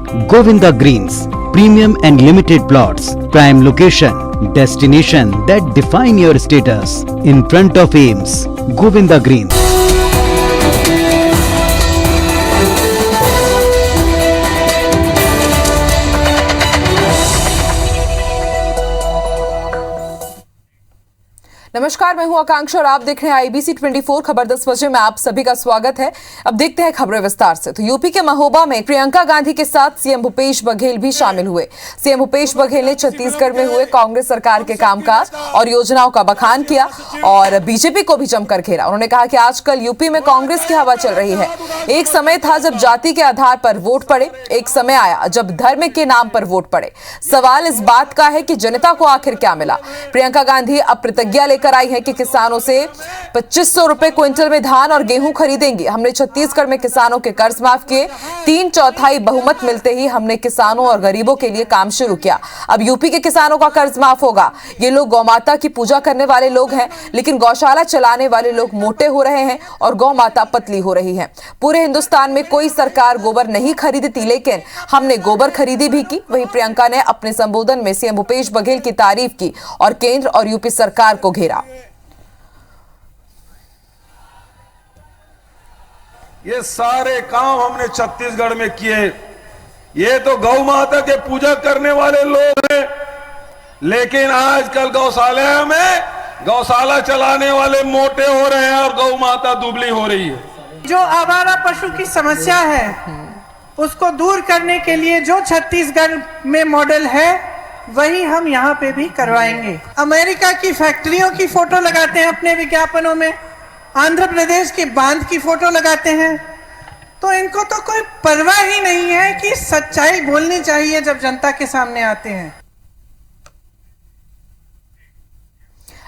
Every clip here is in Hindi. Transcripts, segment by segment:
Govinda Greens, premium and limited plots, prime location, destination that define your status. In front of Ames, Govinda Greens. नमस्कार, मैं हूं आकांक्षा और आप देख रहे हैं आईबीसी 24 खबर 10 बजे में आप सभी का स्वागत है। अब देखते हैं खबरें विस्तार से। तो यूपी के महोबा में प्रियंका गांधी के साथ सीएम भूपेश बघेल भी शामिल हुए। सीएम भूपेश बघेल ने छत्तीसगढ़ में हुए कांग्रेस सरकार के कामकाज और योजनाओं का बखान किया और बीजेपी को भी जमकर घेरा। उन्होंने कहा कि आजकल यूपी में कांग्रेस की हवा चल रही है। एक समय था जब जाति के आधार पर वोट पड़े, एक समय आया जब धर्म के नाम पर वोट पड़े। सवाल इस बात का है कि जनता को आखिर क्या मिला। प्रियंका गांधी अब प्रतिज्ञा लेकर आई है कि किसानों से 2500 रुपए क्विंटल में धान और गेहूं खरीदेंगी। हमने छत्तीसगढ़ में किसानों के कर्ज माफ किए। 3/4 बहुमत मिलते ही हमने किसानों और गरीबों के लिए काम शुरू किया। अब यूपी के किसानों का कर्ज माफ होगा। ये लोग गौमाता की पूजा करने वाले लोग हैं, लेकिन गौशाला चलाने वाले लोग मोटे हो रहे हैं और गौ माता पतली हो रही है। पूरे हिंदुस्तान में कोई सरकार गोबर नहीं खरीदती, लेकिन हमने गोबर खरीदी भी की। वहीं प्रियंका ने अपने संबोधन में सीएम भूपेश बघेल की तारीफ की और केंद्र और यूपी सरकार को घेरा। ये सारे काम हमने छत्तीसगढ़ में किए। ये तो गौ माता के पूजा करने वाले लोग हैं, लेकिन आजकल गौशाला में गौशाला चलाने वाले मोटे हो रहे हैं और गौ माता दुबली हो रही है। जो आवारा पशु की समस्या है उसको दूर करने के लिए जो छत्तीसगढ़ में मॉडल है वही हम यहाँ पे भी करवाएंगे। अमेरिका की फैक्ट्रियों की फोटो लगाते हैं अपने विज्ञापनों में, आंध्र प्रदेश के बांध की फोटो लगाते हैं, तो इनको तो कोई परवाह ही नहीं है कि सच्चाई बोलनी चाहिए जब जनता के सामने आते हैं।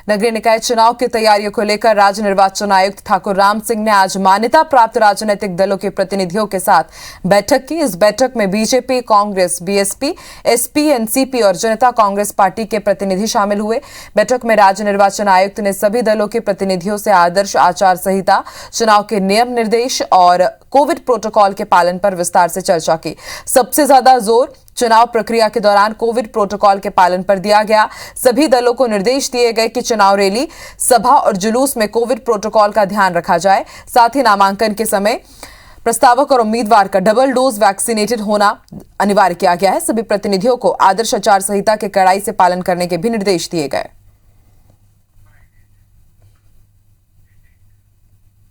नगरीय निकाय चुनाव की तैयारियों को लेकर राज्य निर्वाचन आयुक्त ठाकुर राम सिंह ने आज मान्यता प्राप्त राजनीतिक दलों के प्रतिनिधियों के साथ बैठक की। इस बैठक में BJP, Congress, BSP, SP, NCP और जनता कांग्रेस पार्टी के प्रतिनिधि शामिल हुए। बैठक में राज्य निर्वाचन आयुक्त ने सभी दलों के प्रतिनिधियों से आदर्श आचार संहिता, चुनाव के नियम निर्देश और कोविड प्रोटोकॉल के पालन पर विस्तार से चर्चा की। सबसे ज्यादा जोर चुनाव प्रक्रिया के दौरान कोविड प्रोटोकॉल के पालन पर दिया गया। सभी दलों को निर्देश दिए गए कि चुनाव रैली, सभा और जुलूस में कोविड प्रोटोकॉल का ध्यान रखा जाए। साथ ही नामांकन के समय प्रस्तावक और उम्मीदवार का डबल डोज वैक्सीनेटेड होना अनिवार्य किया गया है। सभी प्रतिनिधियों को आदर्श आचार संहिता के कड़ाई से पालन करने के भी निर्देश दिए गए।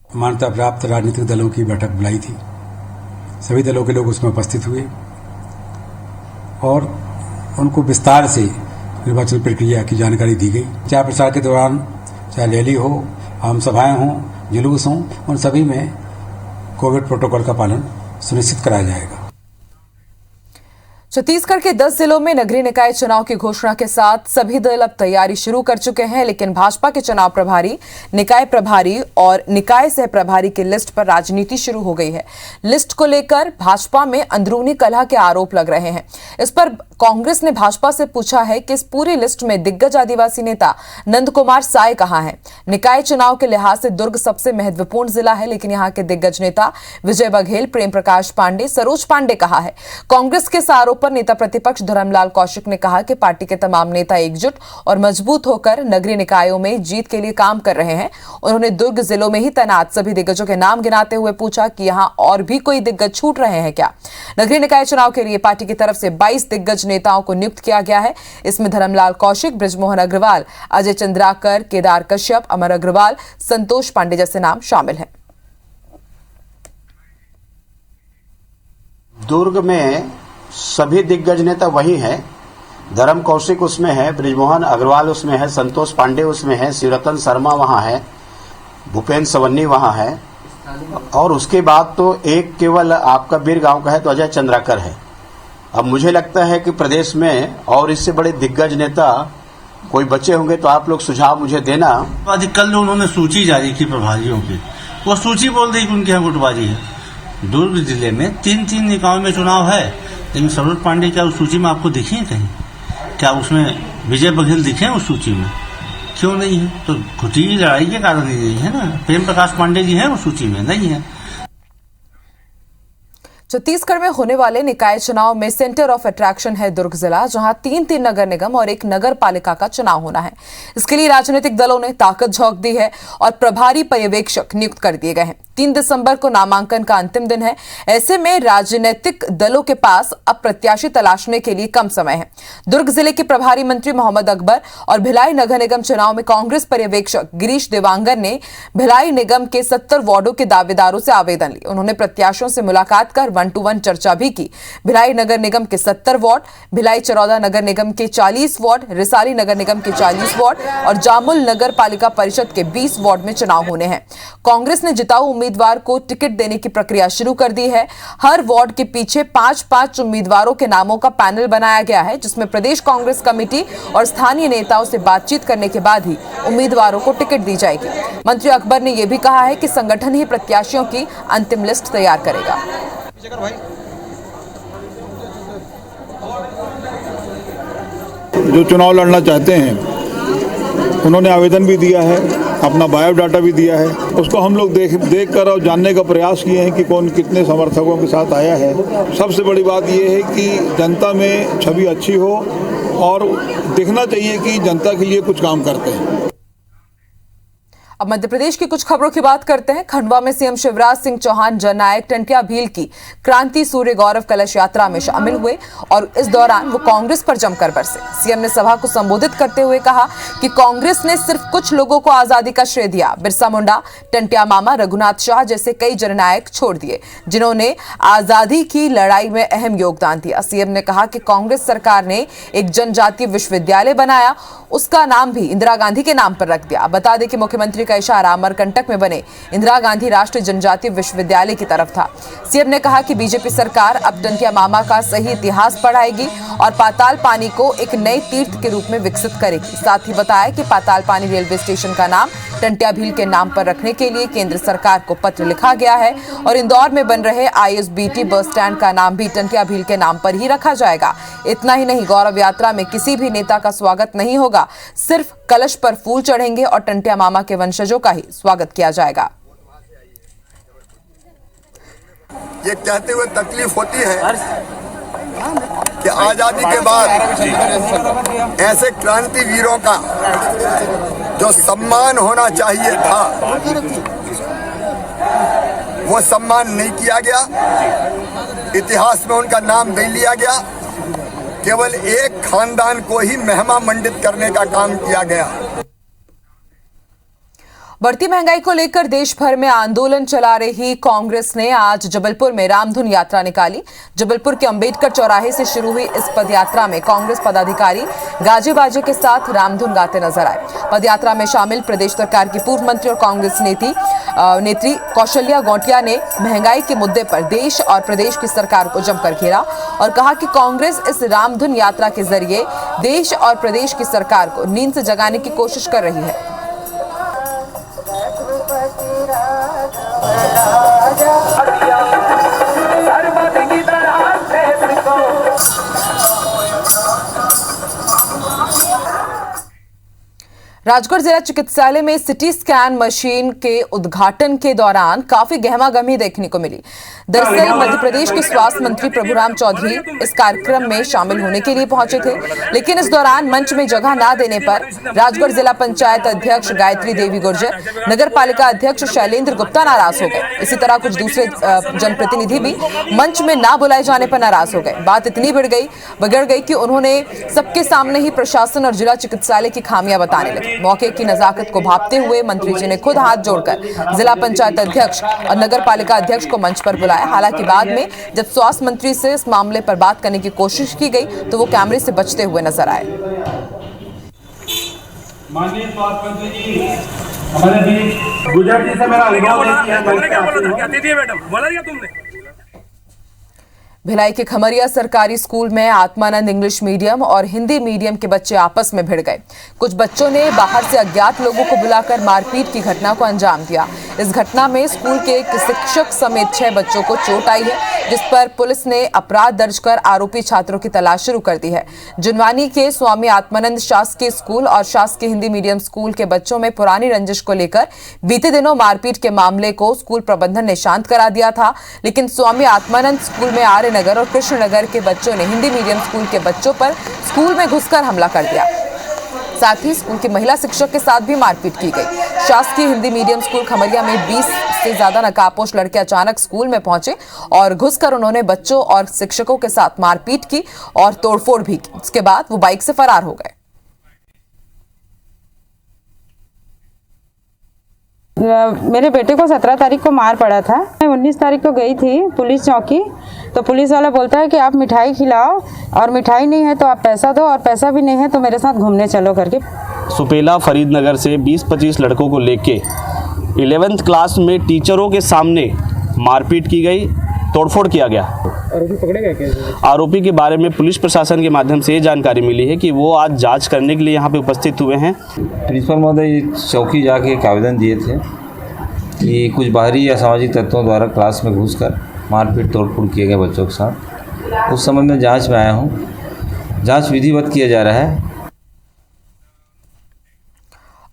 मान्यता प्राप्त राजनीतिक दलों की बैठक बुलाई थी। सभी दलों के लोग उसमें उपस्थित हुए और उनको विस्तार से निर्वाचन प्रक्रिया की जानकारी दी गई। चाहे प्रचार के दौरान चाहे रैली हो, आम सभाएं हों, जुलूस हों, उन सभी में कोविड प्रोटोकॉल का पालन सुनिश्चित कराया जाएगा। छत्तीसगढ़ के 10 जिलों में नगरीय निकाय चुनाव की घोषणा के साथ सभी दल अब तैयारी शुरू कर चुके हैं, लेकिन भाजपा के चुनाव प्रभारी, निकाय प्रभारी और निकाय सह प्रभारी की लिस्ट पर राजनीति शुरू हो गई है। लिस्ट को लेकर भाजपा में अंदरूनी कलह के आरोप लग रहे हैं। इस पर कांग्रेस ने भाजपा से पूछा है कि इस पूरी लिस्ट में दिग्गज आदिवासी नेता नंद कुमार साय कहां हैं। निकाय चुनाव के लिहाज से दुर्ग सबसे महत्वपूर्ण जिला है, लेकिन यहां के दिग्गज नेता विजय बघेल, प्रेम प्रकाश पांडे, सरोज पांडे कहां है। कांग्रेस के आरोप पर नेता प्रतिपक्ष धर्मलाल कौशिक ने कहा कि पार्टी के तमाम नेता एकजुट और मजबूत होकर नगरीय निकायों में जीत के लिए काम कर रहे हैं। उन्होंने दुर्ग जिलों में ही तैनात सभी दिग्गजों के नाम गिनाते हुए पूछा कि यहां और भी कोई दिग्गज छूट रहे हैं क्या। नगरीय निकाय चुनाव के लिए पार्टी की तरफ से 22 दिग्गज नेताओं को नियुक्त किया गया है। इसमें धर्मलाल कौशिक, बृजमोहन अग्रवाल, अजय चंद्राकर, केदार कश्यप, अमर अग्रवाल, संतोष पांडे जैसे नाम शामिल हैं। दुर्ग में सभी दिग्गज नेता वही हैं। धर्म कौशिक उसमें है, बृजमोहन अग्रवाल उसमें है, संतोष पांडे उसमें है, शिवरतन शर्मा वहां है, भूपेन्द्र सवन्नी वहां है, और उसके बाद तो एक केवल आपका बीरगांव का है तो अजय चंद्राकर है। अब मुझे लगता है कि प्रदेश में और इससे बड़े दिग्गज नेता कोई बचे होंगे तो आप लोग सुझाव मुझे देना। कल उन्होंने सूची जारी की प्रभारियों की, वो सूची बोल रही कि उनके यहाँ गुटबाजी है। दुर्ग जिले में 3 निकायों में चुनाव है, लेकिन सरोज पांडे क्या उस सूची में आपको दिखे हैं कहीं? क्या उसमें विजय बघेल दिखे हैं उस सूची में? क्यों नहीं है? तो घुटी लड़ाई के कारण ही नहीं है ना। प्रेम प्रकाश पांडे जी हैं उस सूची में नहीं है। छत्तीसगढ़ में होने वाले निकाय चुनाव में सेंटर ऑफ अट्रैक्शन है दुर्ग जिला, जहां 3 नगर निगम और 1 नगर पालिका का चुनाव होना है। इसके लिए राजनीतिक दलों ने ताकत झोंक दी है और प्रभारी पर्यवेक्षक नियुक्त कर दिए गए हैं। 3 दिसंबर को नामांकन का अंतिम दिन है। ऐसे में राजनीतिक दलों के पास अब प्रत्याशी तलाशने के लिए कम समय है। दुर्ग जिले के प्रभारी मंत्री मोहम्मद अकबर और भिलाई नगर निगम चुनाव में कांग्रेस पर्यवेक्षक गिरीश देवांगन ने भिलाई निगम के 70 वार्डों के दावेदारों से आवेदन लिए। उन्होंने प्रत्याशियों से मुलाकात कर 1-to-1 चर्चा भी की। भिलाई नगर निगम के 70 वार्ड, भिलाई चरौदा नगर निगम के 40 वार्ड, रिसाली नगर निगम के 40 वार्ड और जामुल नगर पालिका परिषद के 20 वार्ड में चुनाव होने हैं। कांग्रेस ने जिताऊ उम्मीदवार को टिकट देने की प्रक्रिया शुरू कर दी है। हर वार्ड के पीछे 5-5 उम्मीदवारों के नामों का पैनल बनाया गया है, जिसमें प्रदेश कांग्रेस कमेटी और स्थानीय नेताओं से बातचीत करने के बाद ही उम्मीदवारों को टिकट दी जाएगी। मंत्री अकबर ने यह भी कहा है कि संगठन ही प्रत्याशियों की अंतिम लिस्ट तैयार करेगा। जो चुनाव लड़ना चाहते हैं उन्होंने आवेदन भी दिया है, अपना बायोडाटा भी दिया है। उसको हम लोग देख कर और जानने का प्रयास किए हैं कि कौन कितने समर्थकों के साथ आया है। सबसे बड़ी बात यह है कि जनता में छवि अच्छी हो और दिखना चाहिए कि जनता के लिए कुछ काम करते हैं। अब मध्य प्रदेश की कुछ खबरों की बात करते हैं। खंडवा में सीएम शिवराज सिंह चौहान जननायक टंट्या भील की क्रांति सूर्य गौरव कलश यात्रा में शामिल हुए और इस दौरान वो कांग्रेस पर जमकर बरसे। सीएम ने सभा को संबोधित करते हुए कहा कि कांग्रेस ने सिर्फ कुछ लोगों को आजादी का श्रेय दिया। बिरसा मुंडा, टंट्या मामा, रघुनाथ शाह जैसे कई जननायक छोड़ दिए जिन्होंने आजादी की लड़ाई में अहम योगदान दिया। सीएम ने कहा कि कांग्रेस सरकार ने एक जनजातीय विश्वविद्यालय बनाया, उसका नाम भी इंदिरा गांधी के नाम पर रख दिया। बता दें कि मुख्यमंत्री का इशारा अमरकंटक में बने इंदिरा गांधी राष्ट्रीय जनजातीय विश्वविद्यालय की तरफ था। सीएम ने कहा कि बीजेपी सरकार अब टंट्या मामा का सही इतिहास पढ़ाएगी और पाताल पानी को एक नए तीर्थ के रूप में विकसित करेगी। साथ ही बताया कि पाताल पानी रेलवे स्टेशन का नाम टंट्या भील के नाम पर रखने के लिए केंद्र सरकार को पत्र लिखा गया है और इंदौर में बन रहे ISBT बस स्टैंड का नाम भी टंट्या भील के नाम पर ही रखा जाएगा। इतना ही नहीं, गौरव यात्रा में किसी भी नेता का स्वागत नहीं होगा, सिर्फ कलश पर फूल चढ़ेंगे और टंट्या मामा के वंशजों का ही स्वागत किया जाएगा। ये कहते हुए तकलीफ होती है कि आजादी के बाद ऐसे क्रांति वीरों का जो सम्मान होना चाहिए था वो सम्मान नहीं किया गया। इतिहास में उनका नाम नहीं लिया गया, केवल एक खानदान को ही महिमा मंडित करने का काम किया गया। बढ़ती महंगाई को लेकर देश भर में आंदोलन चला रही कांग्रेस ने आज जबलपुर में रामधुन यात्रा निकाली। जबलपुर के अंबेडकर चौराहे से शुरू हुई इस पदयात्रा में कांग्रेस पदाधिकारी गाजे बाजे के साथ रामधुन गाते नजर आए। पदयात्रा में शामिल प्रदेश सरकार की पूर्व मंत्री और कांग्रेस नेत्री कौशल्या गौटिया ने महंगाई के मुद्दे पर देश और प्रदेश की सरकार को जमकर घेरा और कहा कि कांग्रेस इस रामधुन यात्रा के जरिए देश और प्रदेश की सरकार को नींद से जगाने की कोशिश कर रही है। राजगढ़ जिला चिकित्सालय में सिटी स्कैन मशीन के उद्घाटन के दौरान काफी गहमागहमी देखने को मिली। दरअसल मध्य प्रदेश के स्वास्थ्य मंत्री प्रभुराम चौधरी इस कार्यक्रम में शामिल होने के लिए पहुंचे थे, लेकिन इस दौरान मंच में जगह न देने पर राजगढ़ जिला पंचायत अध्यक्ष गायत्री देवी गुर्जर, नगर पालिका अध्यक्ष शैलेंद्र गुप्ता नाराज हो गए। इसी तरह कुछ दूसरे जनप्रतिनिधि भी मंच में न बुलाए जाने पर नाराज हो गए। बात इतनी बिगड़ गई कि उन्होंने सबके सामने ही प्रशासन और जिला चिकित्सालय की खामियां बताने लगे। मौके की नजाकत को भांपते हुए मंत्री जी ने खुद हाथ जोड़कर जिला पंचायत अध्यक्ष और नगर पालिका अध्यक्ष को मंच पर बुलाया। हालांकि बाद में जब स्वास्थ्य मंत्री से इस मामले पर बात करने की कोशिश की गई तो वो कैमरे से बचते हुए नजर आए। माननीय स्वास्थ्य मंत्री जी हमारे बीच गुजर जी से मेरा अनुरोध है कि भिलाई के खमरिया सरकारी स्कूल में आत्मानंद इंग्लिश मीडियम और हिंदी मीडियम के बच्चे आपस में भिड़ गए। कुछ बच्चों ने बाहर से अज्ञात लोगों को बुलाकर मारपीट की घटना को अंजाम दिया। इस घटना में स्कूल के एक शिक्षक समेत 6 बच्चों को चोट आई है, जिस पर पुलिस ने अपराध दर्ज कर आरोपी छात्रों की तलाश शुरू कर दी है। जुनवानी के स्वामी आत्मानंद शासकीय स्कूल और शासकीय हिंदी मीडियम स्कूल के बच्चों में पुरानी रंजिश को लेकर बीते दिनों मारपीट के मामले को स्कूल प्रबंधन ने शांत करा दिया था, लेकिन स्वामी आत्मानंद स्कूल में आर्यनगर और कृष्णनगर के बच्चों ने हिंदी मीडियम स्कूल के बच्चों पर स्कूल में घुसकर हमला कर दिया। साथ ही स्कूल की महिला शिक्षक के साथ भी मारपीट की गई। शासकीय हिंदी मीडियम स्कूल खमरिया में 20 से ज्यादा नकाबपोश लड़के अचानक स्कूल में पहुंचे और घुसकर उन्होंने बच्चों और शिक्षकों के साथ मारपीट की और तोड़फोड़ भी की। इसके बाद वो बाइक से फरार हो गए। मेरे बेटे को 17 तारीख को मार पड़ा था। मैं 19 तारीख को गई थी पुलिस चौकी, तो पुलिस वाला बोलता है कि आप मिठाई खिलाओ और मिठाई नहीं है तो आप पैसा दो और पैसा भी नहीं है तो मेरे साथ घूमने चलो करके। सुपेला फरीदनगर से 20-25 लड़कों को लेके 11th क्लास में टीचरों के सामने मारपीट की गई, तोड़फोड़ किया गया। आरोपी पकड़े गए कैसे? आरोपी के बारे में पुलिस प्रशासन के माध्यम से ये जानकारी मिली है कि वो आज जांच करने के लिए यहाँ पे उपस्थित हुए हैं। प्रिंसिपल महोदय चौकी जाके एक आवेदन दिए थे कि कुछ बाहरी या सामाजिक तत्वों द्वारा क्लास में घुसकर मारपीट तोड़फोड़ किए गए बच्चों के साथ। उस संबंध में जांच में आया हूँ। जांच विधिवत किया जा रहा है।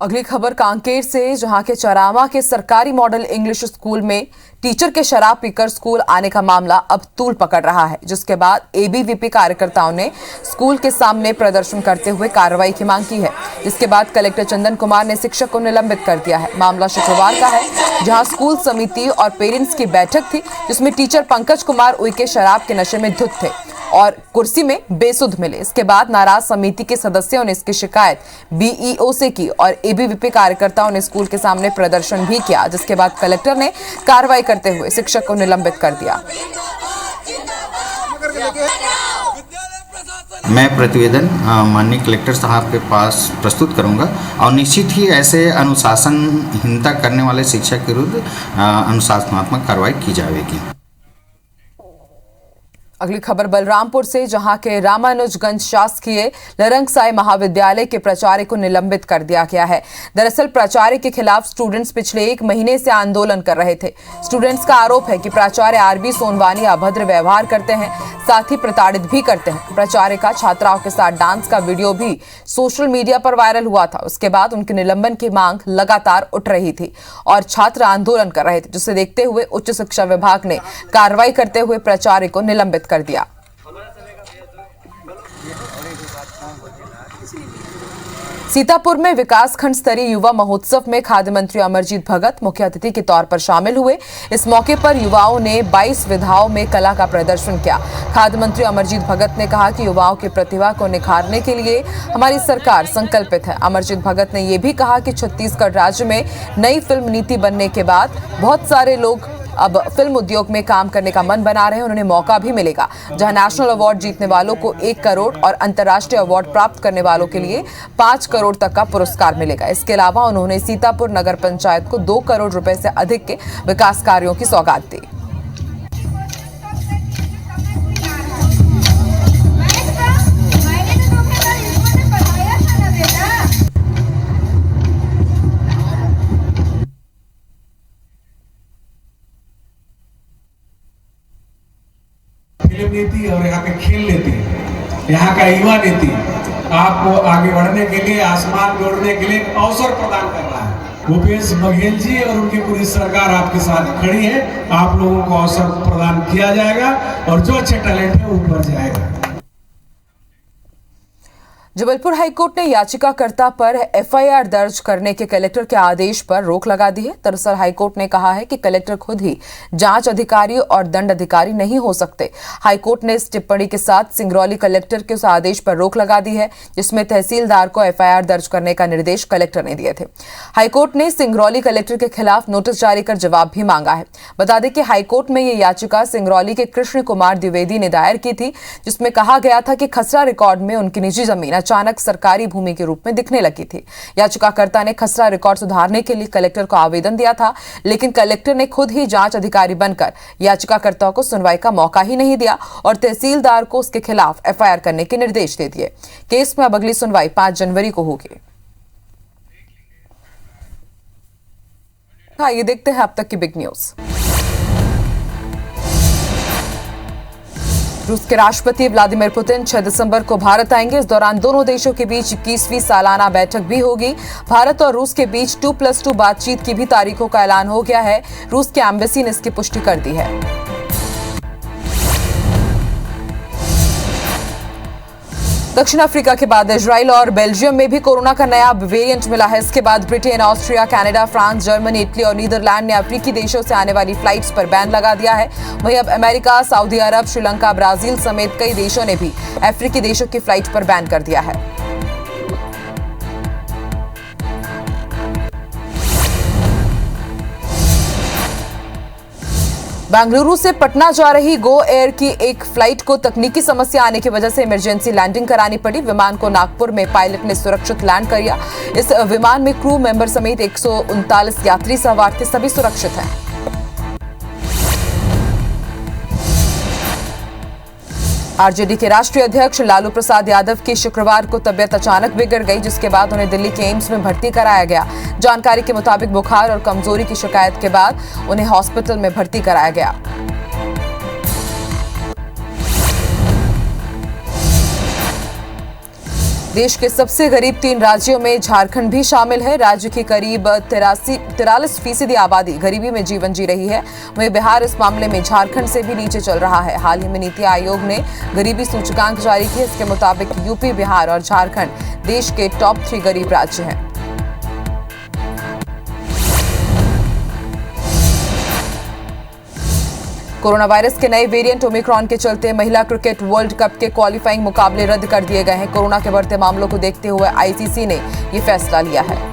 अगली खबर कांकेर से, जहां के चरामा के सरकारी मॉडल इंग्लिश स्कूल में टीचर के शराब पीकर स्कूल आने का मामला अब तूल पकड़ रहा है, जिसके बाद एबीवीपी कार्यकर्ताओं ने स्कूल के सामने प्रदर्शन करते हुए कार्रवाई की मांग की है, जिसके बाद कलेक्टर चंदन कुमार ने शिक्षक को निलंबित कर दिया है। मामला शुक्रवार का है, जहां स्कूल समिति और पेरेंट्स की बैठक थी, जिसमें टीचर पंकज कुमार उइके शराब के नशे में धुत थे और कुर्सी में बेसुध मिले। इसके बाद नाराज समिति के सदस्यों ने इसकी शिकायत बीईओ से की और एबीवीपी कार्यकर्ताओं ने स्कूल के सामने प्रदर्शन भी किया, जिसके बाद कलेक्टर ने कार्रवाई करते हुए शिक्षक को निलंबित कर दिया। मैं प्रतिवेदन माननीय कलेक्टर साहब के पास प्रस्तुत करूंगा और निश्चित ही ऐसे अनुशासनहीनता करने वाले शिक्षक के विरुद्ध अनुशासनात्मक कार्रवाई की जाएगी। अगली खबर बलरामपुर से, जहां के रामानुजगंज शासकीय लरंगसाई महाविद्यालय के प्राचार्य को निलंबित कर दिया गया है। दरअसल प्राचार्य के खिलाफ स्टूडेंट्स पिछले 1 महीने से आंदोलन कर रहे थे। स्टूडेंट्स का आरोप है कि प्राचार्य आरबी सोनवानी अभद्र व्यवहार करते हैं, साथ ही प्रताड़ित भी करते हैं। प्राचार्य का छात्राओं के साथ डांस का वीडियो भी सोशल मीडिया पर वायरल हुआ था। उसके बाद उनके निलंबन की मांग लगातार उठ रही थी और छात्र आंदोलन कर रहे थे, जिसे देखते हुए उच्च शिक्षा विभाग ने कार्रवाई करते हुए प्राचार्य को निलंबित कर दिया। सीतापुर में विकासखंड स्तरीय युवा महोत्सव में खाद्य मंत्री अमरजीत भगत मुख्य अतिथि के तौर पर शामिल हुए। इस मौके पर युवाओं ने 22 विधाओं में कला का प्रदर्शन किया। खाद्य मंत्री अमरजीत भगत ने कहा कि युवाओं की प्रतिभा को निखारने के लिए हमारी सरकार संकल्पित है। अमरजीत भगत ने यह भी कहा कि छत्तीसगढ़ राज्य में नई फिल्म नीति बनने के बाद बहुत सारे लोग अब फिल्म उद्योग में काम करने का मन बना रहे हैं। उन्हें मौका भी मिलेगा, जहां नेशनल अवार्ड जीतने वालों को 1 करोड़ और अंतर्राष्ट्रीय अवार्ड प्राप्त करने वालों के लिए 5 करोड़ तक का पुरस्कार मिलेगा। इसके अलावा उन्होंने सीतापुर नगर पंचायत को 2 करोड़ रुपए से अधिक के विकास कार्यों की सौगात दी। फिल्म नीति और यहाँ के खेल नीति, यहाँ का युवा नीति आपको आगे बढ़ने के लिए, आसमान जोड़ने के लिए अवसर प्रदान कर रहा है। भूपेश बघेल जी और उनकी पूरी सरकार आपके साथ खड़ी है। आप लोगों को अवसर प्रदान किया जाएगा और जो अच्छे टैलेंट है ऊपर जाएगा। जबलपुर हाईकोर्ट ने याचिकाकर्ता पर एफआईआर दर्ज करने के कलेक्टर के आदेश पर रोक लगा दी है। दरअसल हाईकोर्ट ने कहा है कि कलेक्टर खुद ही जांच अधिकारी और दंड अधिकारी नहीं हो सकते। हाईकोर्ट ने इस टिप्पणी के साथ सिंगरौली कलेक्टर के उस आदेश पर रोक लगा दी है, जिसमें तहसीलदार को एफआईआर दर्ज करने का निर्देश कलेक्टर ने दिए थे। हाईकोर्ट ने सिंगरौली कलेक्टर के खिलाफ नोटिस जारी कर जवाब भी मांगा है। बता दें कि हाईकोर्ट में ये याचिका सिंगरौली के कृष्ण कुमार द्विवेदी ने दायर की थी, जिसमें कहा गया था कि खसरा रिकॉर्ड में उनकी निजी जमीन अचानक सरकारी भूमि के रूप में दिखने लगी थी। याचिकाकर्ता ने खसरा रिकॉर्ड सुधारने के लिए कलेक्टर को आवेदन दिया था, लेकिन कलेक्टर ने खुद ही जांच अधिकारी बनकर याचिकाकर्ता को सुनवाई का मौका ही नहीं दिया और तहसीलदार को उसके खिलाफ एफआईआर करने के निर्देश दे दिए। केस में अब अगली सुनवाई 5 जनवरी को होगी। ये देखते हैं अब तक की बिग न्यूज। रूस के राष्ट्रपति व्लादिमीर पुतिन 6 दिसंबर को भारत आएंगे। इस दौरान दोनों देशों के बीच 21वीं सालाना बैठक भी होगी। भारत और रूस के बीच 2+2 बातचीत की भी तारीखों का ऐलान हो गया है। रूस के एम्बेसी ने इसकी पुष्टि कर दी है। दक्षिण अफ्रीका के बाद इजराइल और बेल्जियम में भी कोरोना का नया वेरिएंट मिला है। इसके बाद Britain, Austria, Canada, France, Germany, Italy और नीदरलैंड ने अफ्रीकी देशों से आने वाली फ्लाइट्स पर बैन लगा दिया है। वहीं अब अमेरिका, सऊदी अरब, श्रीलंका, ब्राजील समेत कई देशों ने भी अफ्रीकी देशों की फ्लाइट पर बैन कर दिया है। बेंगलुरु से पटना जा रही गो एयर की एक फ्लाइट को तकनीकी समस्या आने की वजह से इमरजेंसी लैंडिंग करानी पड़ी। विमान को नागपुर में पायलट ने सुरक्षित लैंड कर दिया। इस विमान में क्रू मेंबर समेत 139 यात्री सवार थे, सभी सुरक्षित हैं। आरजेडी के राष्ट्रीय अध्यक्ष लालू प्रसाद यादव की शुक्रवार को तबियत अचानक बिगड़ गई, जिसके बाद उन्हें दिल्ली के एम्स में भर्ती कराया गया। जानकारी के मुताबिक बुखार और कमजोरी की शिकायत के बाद उन्हें हॉस्पिटल में भर्ती कराया गया। देश के सबसे गरीब 3 राज्यों में झारखंड भी शामिल है। राज्य की करीब 43% आबादी गरीबी में जीवन जी रही है। वहीं बिहार इस मामले में झारखंड से भी नीचे चल रहा है। हाल ही में नीति आयोग ने गरीबी सूचकांक जारी किया। इसके मुताबिक यूपी, बिहार और झारखंड देश के टॉप 3 गरीब राज्य हैं। कोरोना वायरस के नए वेरिएंट ओमिक्रॉन के चलते महिला क्रिकेट वर्ल्ड कप के क्वालिफाइंग मुकाबले रद्द कर दिए गए हैं। कोरोना के बढ़ते मामलों को देखते हुए आईसीसी ने यह फैसला लिया है।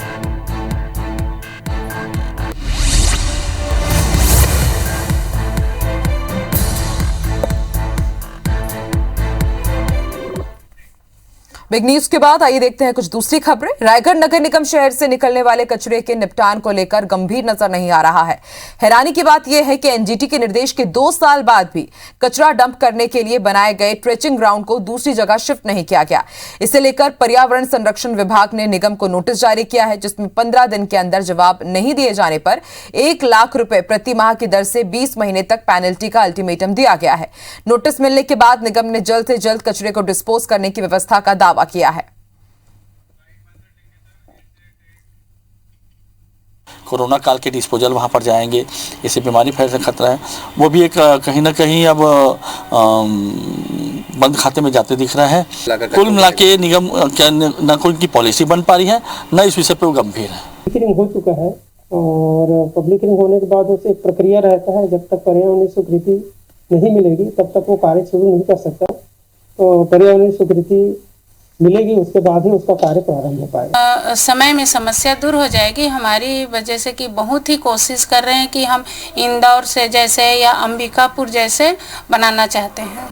बिग न्यूज के बाद आइए देखते हैं कुछ दूसरी खबरें। रायगढ़ नगर निगम शहर से निकलने वाले कचरे के निपटान को लेकर गंभीर नजर नहीं आ रहा है। हैरानी की बात यह है कि एनजीटी के निर्देश के 2 साल बाद भी कचरा डंप करने के लिए बनाए गए ट्रेचिंग ग्राउंड को दूसरी जगह शिफ्ट नहीं किया गया। इसे लेकर पर्यावरण संरक्षण विभाग ने निगम को नोटिस जारी किया है, जिसमें 15 दिन के अंदर जवाब नहीं दिए जाने पर 1 लाख रुपए प्रति माह की दर से 20 महीने तक पेनल्टी का अल्टीमेटम दिया गया है। नोटिस मिलने के बाद निगम ने जल्द से जल्द कचरे को डिस्पोज करने की व्यवस्था का दावा किया है। कोरोना काल के डिस्पोजल वहाँ पर जाएंगे, इससे बीमारी फैलने का खतरा है। वो भी एक कहीं ना कहीं अब बंद खाते में जाते दिख रहा है। कुल मिला के निगम न कोई की पॉलिसी बन पा रही है, न इस विषय पर वो गंभीर है। पब्लिक हो चुका है और पब्लिक होने के बाद उसे एक प्रक्रिया रहता है। जब तक पर्यावरण स्वीकृति नहीं मिलेगी तब तक वो कार्य शुरू नहीं कर सकता। तो पर्यावरण स्वीकृति मिलेगी, उसके बाद ही उसका कार्य प्रारंभ हो पाएगा। समय में समस्या दूर हो जाएगी हमारी वजह से कि बहुत ही कोशिश कर रहे हैं कि हम इंदौर से जैसे या अंबिकापुर जैसे बनाना चाहते हैं।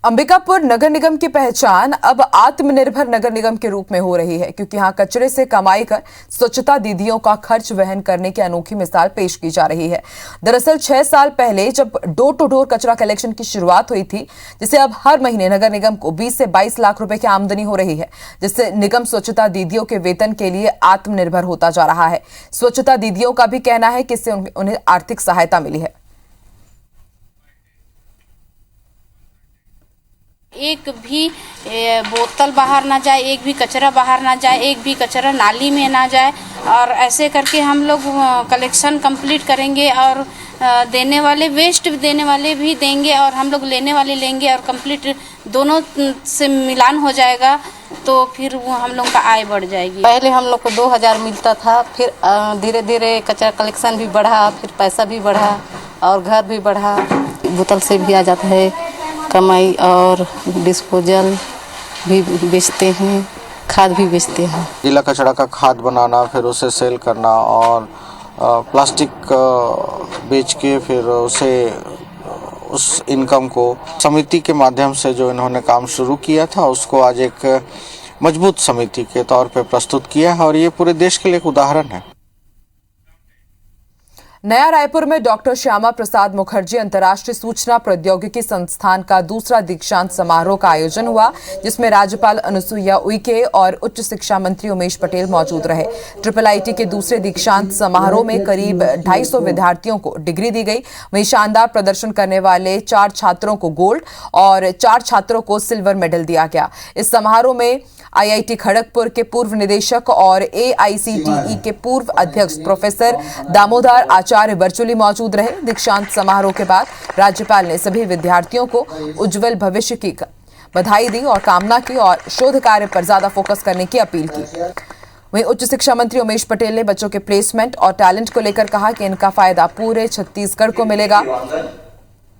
अंबिकापुर नगर निगम की पहचान अब आत्मनिर्भर नगर निगम के रूप में हो रही है, क्योंकि यहां कचरे से कमाई कर स्वच्छता दीदियों का खर्च वहन करने की अनोखी मिसाल पेश की जा रही है। दरअसल 6 साल पहले जब डोर टू डोर कचरा कलेक्शन की शुरुआत हुई थी, जिसे अब हर महीने नगर निगम को 20 से 22 लाख रुपए की आमदनी हो रही है, जिससे निगम स्वच्छता दीदियों के वेतन के लिए आत्मनिर्भर होता जा रहा है। स्वच्छता दीदियों का भी कहना है कि इससे उन्हें आर्थिक सहायता मिली है। एक भी बोतल बाहर ना जाए, एक भी कचरा बाहर ना जाए, एक भी कचरा नाली में ना जाए, और ऐसे करके हम लोग कलेक्शन कंप्लीट करेंगे और देने वाले वेस्ट देने वाले भी देंगे और हम लोग लेने वाले लेंगे और कंप्लीट दोनों से मिलान हो जाएगा, तो फिर वो हम लोग का आय बढ़ जाएगी। पहले हम लोग को 2000 मिलता था, फिर धीरे धीरे कचरा कलेक्शन भी बढ़ा, फिर पैसा भी बढ़ा और घर भी बढ़ा। बोतल से भी आ जाता है कमाई, और डिस्पोजल भी बेचते हैं, खाद भी बेचते हैं। गीला कचरा का खाद बनाना, फिर उसे सेल करना, और प्लास्टिक बेच के फिर उसे उस इनकम को समिति के माध्यम से जो इन्होंने काम शुरू किया था उसको आज एक मजबूत समिति के तौर पे प्रस्तुत किया है और ये पूरे देश के लिए एक उदाहरण है। नया रायपुर में डॉक्टर श्यामा प्रसाद मुखर्जी अंतर्राष्ट्रीय सूचना प्रौद्योगिकी संस्थान का दूसरा दीक्षांत समारोह का आयोजन हुआ, जिसमें राज्यपाल अनुसुईया उइके और उच्च शिक्षा मंत्री उमेश पटेल मौजूद रहे। IIIT के दूसरे दीक्षांत समारोह में करीब 250 विद्यार्थियों को डिग्री दी गई। वहीं शानदार प्रदर्शन करने वाले 4 छात्रों को गोल्ड और 4 छात्रों को सिल्वर मेडल दिया गया। इस समारोह में IIT खड़गपुर के पूर्व निदेशक और AICTE के पूर्व अध्यक्ष प्रोफेसर दामोदर आचार्य वर्चुअली मौजूद रहे। दीक्षांत समारोह के बाद राज्यपाल ने सभी विद्यार्थियों को उज्जवल भविष्य की बधाई दी और कामना की और शोध कार्य पर ज्यादा फोकस करने की अपील की। वहीं उच्च शिक्षा मंत्री उमेश पटेल ने बच्चों के प्लेसमेंट और टैलेंट को लेकर कहा कि इनका फायदा पूरे छत्तीसगढ़ को मिलेगा।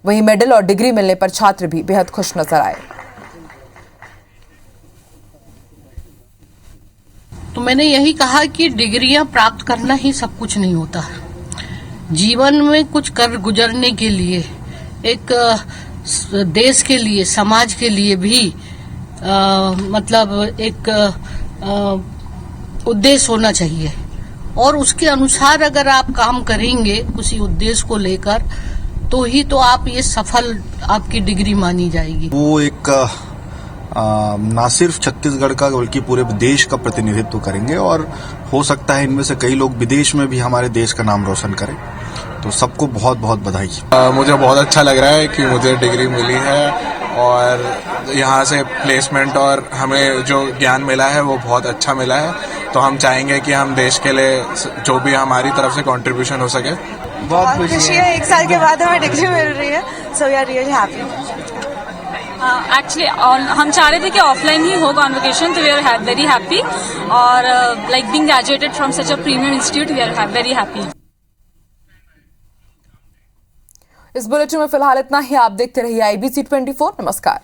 वहीं मेडल और डिग्री मिलने पर छात्र भी बेहद खुश नजर आए। तो मैंने यही कहा कि डिग्रियां प्राप्त करना ही सब कुछ नहीं होता। जीवन में कुछ कर गुजरने के लिए, एक देश के लिए, समाज के लिए भी मतलब एक उद्देश्य होना चाहिए और उसके अनुसार अगर आप काम करेंगे उसी उद्देश्य को लेकर तो ही तो आप ये सफल आपकी डिग्री मानी जाएगी। वो एक ना सिर्फ छत्तीसगढ़ का बल्कि पूरे देश का प्रतिनिधित्व करेंगे और हो सकता है इनमें से कई लोग विदेश में भी हमारे देश का नाम रोशन करें। तो सबको बहुत बहुत बधाई। मुझे बहुत अच्छा लग रहा है कि मुझे डिग्री मिली है और यहाँ से प्लेसमेंट और हमें जो ज्ञान मिला है वो बहुत अच्छा मिला है। तो हम चाहेंगे कि हम देश के लिए जो भी हमारी तरफ से कंट्रीब्यूशन हो सके। बहुत खुशी है, 1 साल के बाद हमें डिग्री मिल रही है। So we are really happy. Actually हम चाह रहे थे कि ऑफलाइन ही हो कॉन्वोकेशन, तो वी आर वेरी हैप्पी और like being graduated from such a premium institute we are very happy. इस बुलेटिन में फिलहाल इतना ही। आप देखते रहिए IBC 24। नमस्कार।